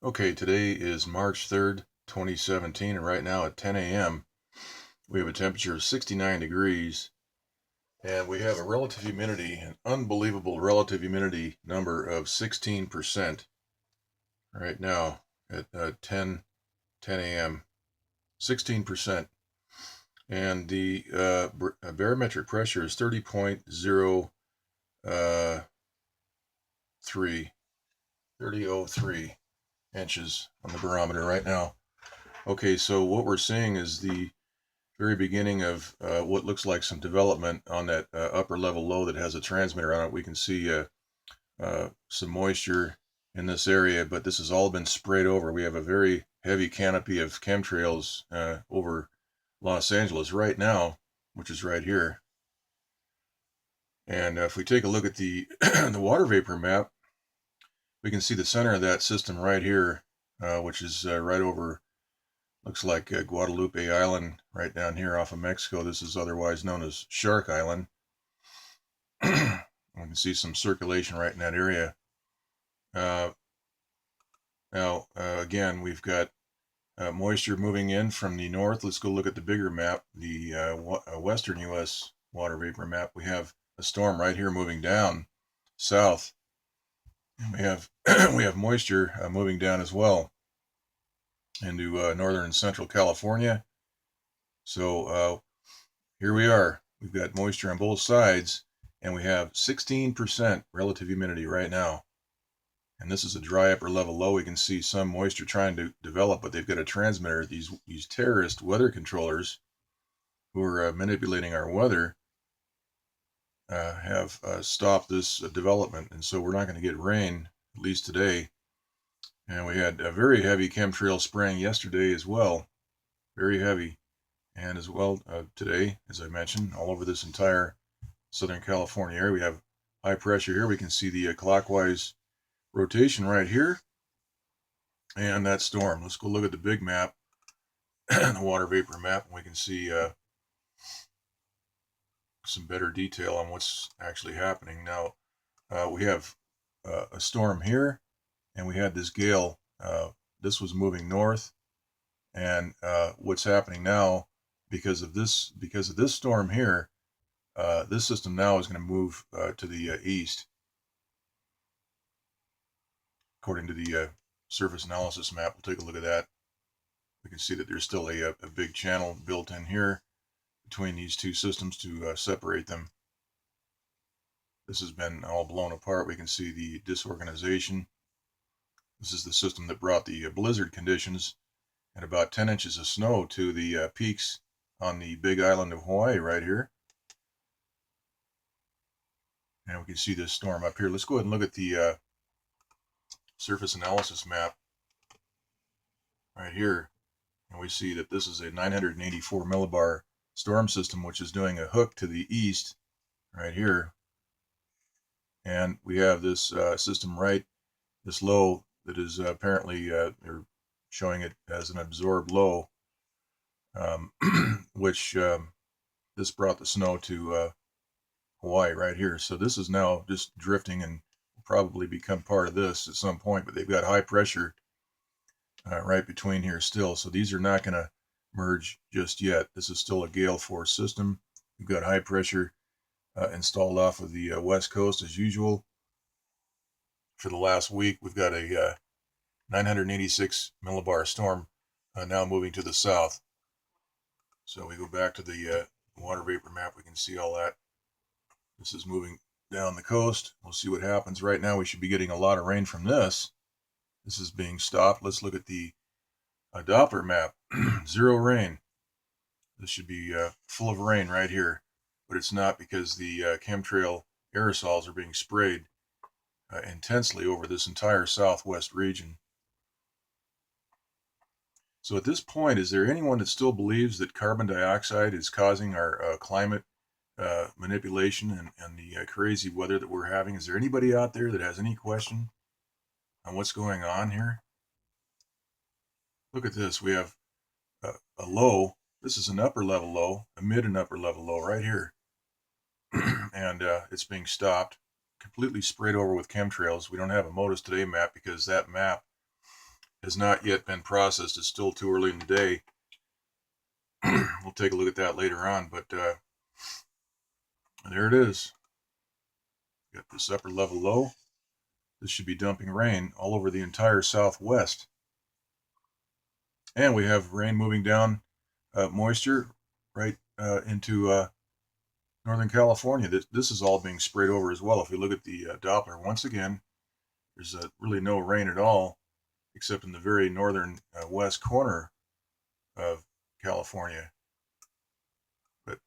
Okay, today is March 3rd, 2017, and right now at 10 a.m. we have a temperature of 69 degrees, and we have a relative humidity, an unbelievable relative humidity number of 16% right now at 10 a.m. 16%. And the barometric pressure is 30.03, 30.03 inches on the barometer right now. Okay, so what we're seeing is the very beginning of what looks like some development on that upper level low that has a transmitter on it. We can see some moisture in this area, but this has all been sprayed over. We have a very heavy canopy of chemtrails over Los Angeles right now, which is right here. And if we take a look at the the water vapor map, we can see the center of that system right here, which is right over, looks like Guadalupe Island right down here off of Mexico. This is otherwise known as Shark Island. We can see some circulation right in that area. Now, again, we've got moisture moving in from the north. Let's go look at the bigger map, the Western U.S. water vapor map. We have a storm right here moving down south. And we have we have moisture moving down as well into northern and central California. So here we are. We've got moisture on both sides, and we have 16% relative humidity right now. And this is a dry upper level low. We can see some moisture trying to develop, but they've got a transmitter. These terrorist weather controllers who are manipulating our weather have stopped this development, and so we're not going to get rain, at least today. And we had a very heavy chemtrail spraying yesterday as well, very heavy. And as well today, as I mentioned, all over this entire Southern California area. We have high pressure here. We can see the clockwise rotation right here and that storm. Let's go look at the big map, the water vapor map, and we can see some better detail on what's actually happening. Now, we have a storm here, and we had this gale. This was moving north, and what's happening now, because of this storm here, this system now is going to move to the east, according to the surface analysis map. We'll take a look at that. We can see that there's still a big channel built in here between these two systems to separate them. This has been all blown apart. We can see the disorganization. This is the system that brought the blizzard conditions and about 10 inches of snow to the peaks on the big island of Hawaii right here. And we can see this storm up here. Let's go ahead and look at the surface analysis map right here. And we see that this is a 984 millibar storm system, which is doing a hook to the east right here. And we have this system right, this low that is apparently, they're showing it as an absorbed low, which this brought the snow to Hawaii right here. So this is now just drifting and will probably become part of this at some point, but they've got high pressure right between here still. So these are not going to merge just yet. This is still a gale force system. We've got high pressure installed off of the west coast as usual. For the last week, we've got a 986 millibar storm now moving to the south. So we go back to the water vapor map. We can see all that. This is moving down the coast. We'll see what happens. Right now, we should be getting a lot of rain from this. This is being stopped. Let's look at the Doppler map. Zero rain. This should be full of rain right here, but it's not because the chemtrail aerosols are being sprayed intensely over this entire southwest region. So at this point, is there anyone that still believes that carbon dioxide is causing our climate manipulation and the crazy weather that we're having? Is there anybody out there that has any question on what's going on here? Look at this. We have a low. This is an upper level low, a mid and upper level low right here. And it's being stopped, completely sprayed over with chemtrails. We don't have a MODIS today map because that map has not yet been processed. It's still too early in the day. We'll take a look at that later on, but there it is. Got this upper level low. This should be dumping rain all over the entire Southwest. And we have rain moving down, moisture right into Northern California. This is all being sprayed over as well. If we look at the Doppler, once again, there's really no rain at all, except in the very northern west corner of California. But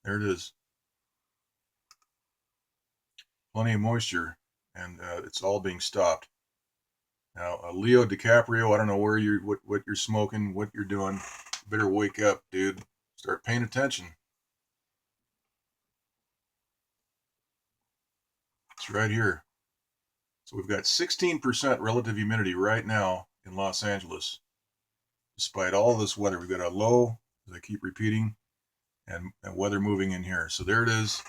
there it is. Plenty of moisture, and it's all being stopped. Now, Leo DiCaprio, I don't know what you're smoking, what you're doing. You better wake up, dude. Start paying attention. It's right here. So we've got 16% relative humidity right now in Los Angeles. Despite all this weather, we've got a low, as I keep repeating, and weather moving in here. So there it is.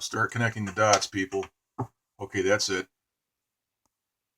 Start connecting the dots, people. Okay, that's it.